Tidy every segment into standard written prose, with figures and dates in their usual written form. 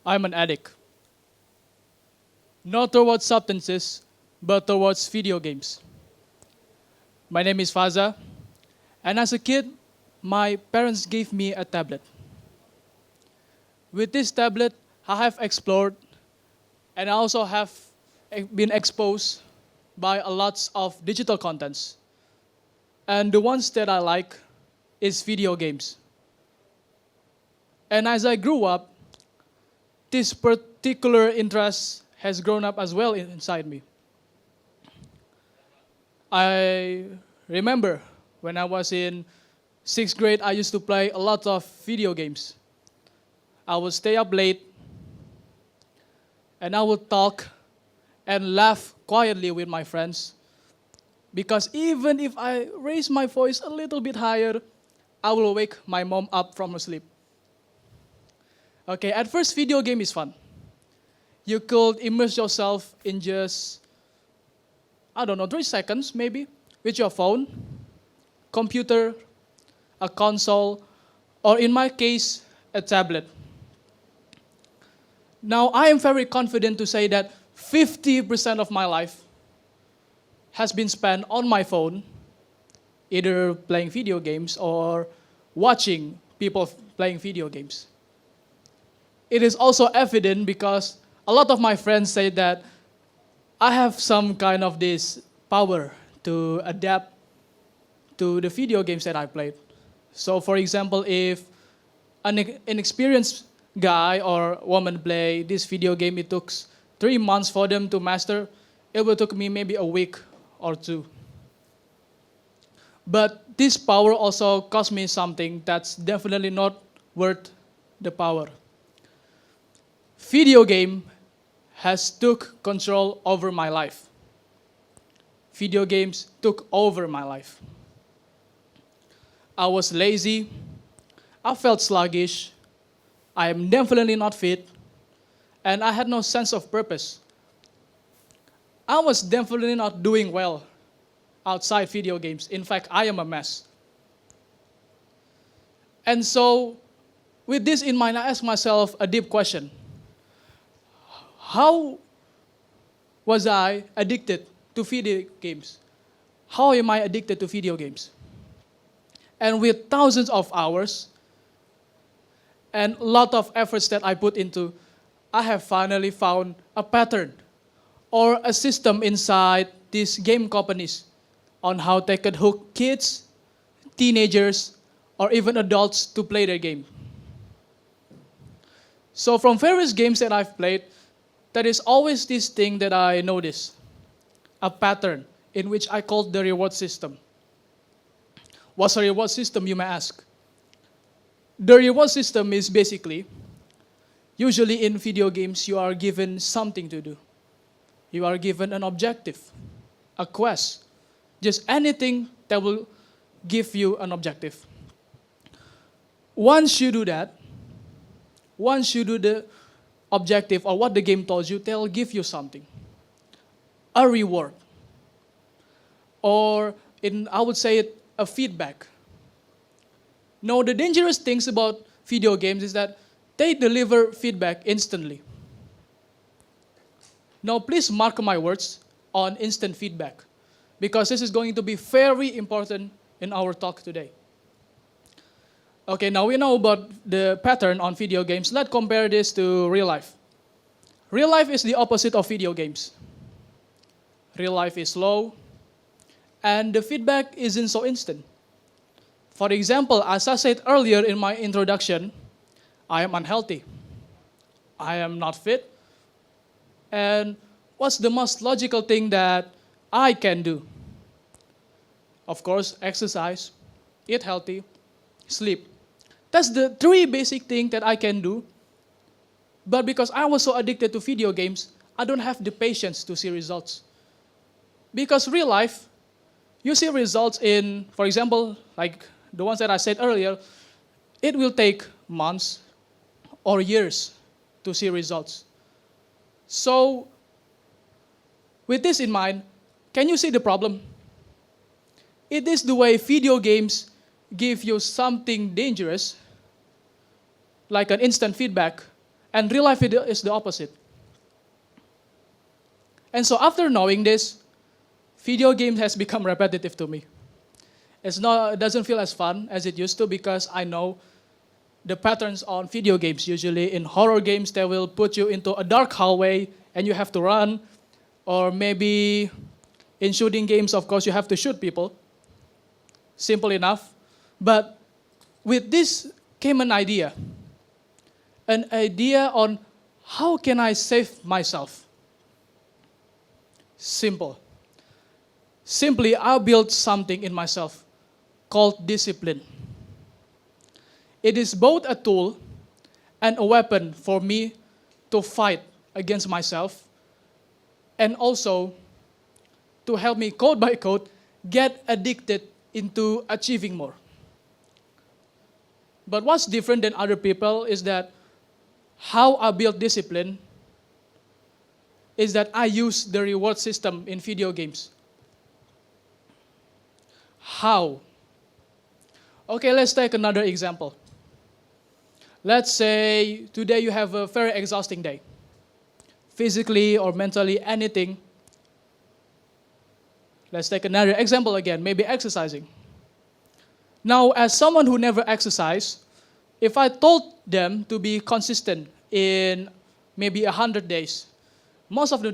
I'm an addict. Not towards substances, but towards video games. My name is Faza, and as a kid, my parents gave me a tablet. With this tablet, I have explored and I also have been exposed by a lots of digital contents. And the ones that I like is video games. And as I grew up, this particular interest has grown up as well inside me. I remember when I was in sixth grade, I used to play a lot of video games. I would stay up late and I would talk and laugh quietly with my friends because even if I raise my voice a little bit higher, I will wake my mom up from her sleep. Okay, at first video game is fun. You could immerse yourself in just, I don't know, 3 seconds maybe, with your phone, computer, a console, or in my case, a tablet. Now, I am very confident to say that 50% of my life has been spent on my phone, either playing video games or watching people playing video games. It is also evident because a lot of my friends say that I have some kind of this power to adapt to the video games that I played. So for example, if an inexperienced guy or woman play this video game, it took 3 months for them to master. It will take me maybe a week or 2. But this power also cost me something that's definitely not worth the power. Video game has took control over my life. Video games took over my life. I was lazy. I felt sluggish. I am definitely not fit. And I had no sense of purpose. I was definitely not doing well outside video games. In fact, I am a mess. And so, with this in mind, I asked myself a deep question. How was I addicted to video games? How am I addicted to video games? And with thousands of hours and a lot of efforts that I put into, I have finally found a pattern or a system inside these game companies on how they could hook kids, teenagers, or even adults to play their game. So from various games that I've played, there is always this thing that I notice, a pattern in which I call the reward system. What's a reward system, you may ask? The reward system is basically, usually in video games, you are given something to do. You are given an objective, a quest, just anything that will give you an objective. Once you do that, once you do the objective or what the game tells you, they'll give you something, a reward, or I would say it, a feedback. Now, the dangerous things about video games is that they deliver feedback instantly. Now, please mark my words on instant feedback, because this is going to be very important in our talk today. Okay, now we know about the pattern on video games. Let's compare this to real life. Real life is the opposite of video games. Real life is slow, and the feedback isn't so instant. For example, as I said earlier in my introduction, I am unhealthy. I am not fit. And what's the most logical thing that I can do? Of course, exercise, eat healthy, sleep. That's the 3 basic things that I can do. But because I was so addicted to video games, I don't have the patience to see results. Because real life, you see results in, for example, like the ones that I said earlier, it will take months or years to see results. So, with this in mind, can you see the problem? It is the way video games give you something dangerous, like an instant feedback, And real life is the opposite. And so after knowing this, video games has become repetitive to me. It doesn't feel as fun as it used to because I know the patterns on video games. Usually in horror games, they will put you into a dark hallway and you have to run. Or maybe in shooting games, of course, you have to shoot people. Simple enough. But with this came an idea on how can I save myself. Simple. Simply, I built something in myself called discipline. It is both a tool and a weapon for me to fight against myself and also to help me, code by code, get addicted into achieving more. But what's different than other people is that how I build discipline is that I use the reward system in video games. How? Okay, let's take another example. Let's say today you have a very exhausting day. Physically or mentally, anything. Let's take another example again, maybe exercising. Now, as someone who never exercised, if I told them to be consistent in maybe 100 days, most of the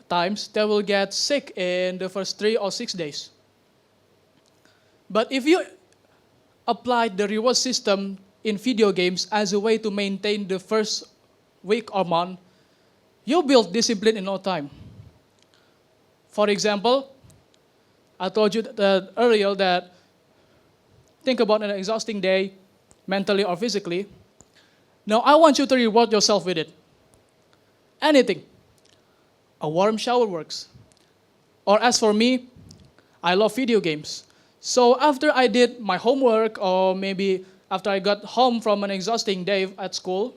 times they will get sick in the first 3 or 6 days. But if you apply the reward system in video games as a way to maintain the first week or month, you build discipline in no time. For example, I told you earlier that think about an exhausting day, mentally or physically. Now I want you to reward yourself with it. Anything. A warm shower works. Or as for me, I love video games. So after I did my homework, or maybe after I got home from an exhausting day at school,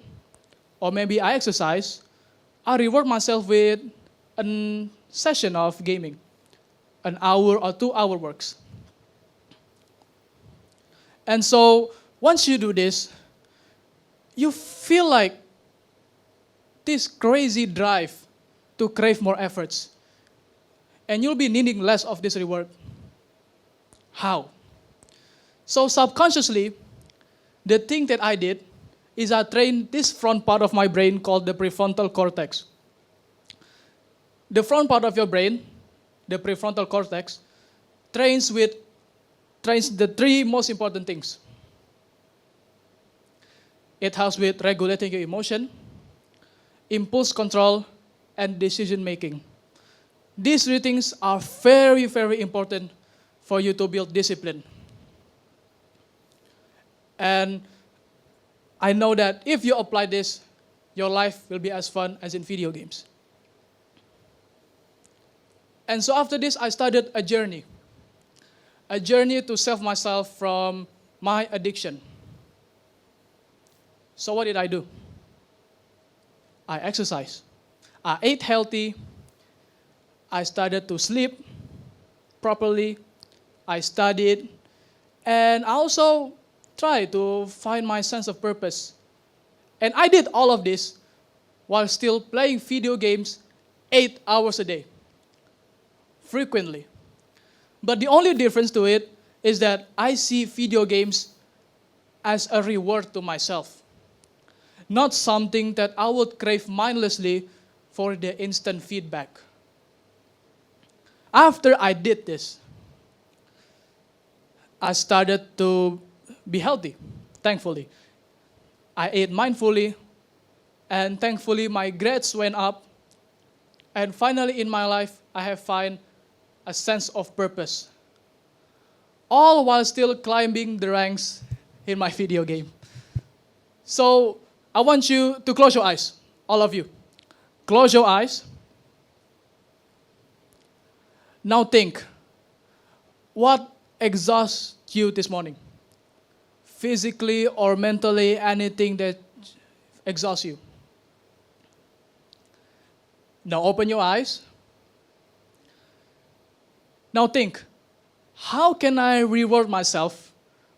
or maybe I exercise, I reward myself with a session of gaming. An hour or 2 hour works. And so once you do this, you feel like this crazy drive to crave more efforts. And you'll be needing less of this reward. How? So subconsciously, the thing that I did is I trained this front part of my brain called the prefrontal cortex. The front part of your brain, the prefrontal cortex, trains the 3 most important things. It helps with regulating your emotion, impulse control, and decision making. These 3 things are very, very important for you to build discipline. And I know that if you apply this, your life will be as fun as in video games. And so after this, I started a journey to save myself from my addiction. So what did I do? I exercised. I ate healthy. I started to sleep properly. I studied. And I also tried to find my sense of purpose. And I did all of this while still playing video games 8 hours a day. Frequently. But the only difference to it is that I see video games as a reward to myself. Not something that I would crave mindlessly for the instant feedback. After I did this, I started to be healthy, thankfully. I ate mindfully, and thankfully my grades went up. And finally in my life, I have found a sense of purpose. All while still climbing the ranks in my video game. So I want you to close your eyes, all of you. Close your eyes. Now think, what exhausts you this morning? Physically or mentally, anything that exhausts you. Now open your eyes. Now think, how can I reward myself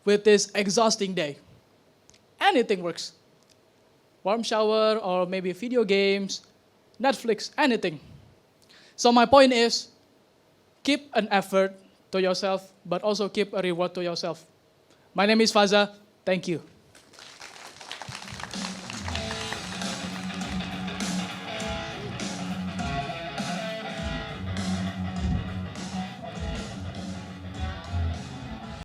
with this exhausting day? Anything works. warm shower, or maybe video games, Netflix, anything. So my point is, keep an effort to yourself, but also keep a reward to yourself. My name is Faza. Thank you.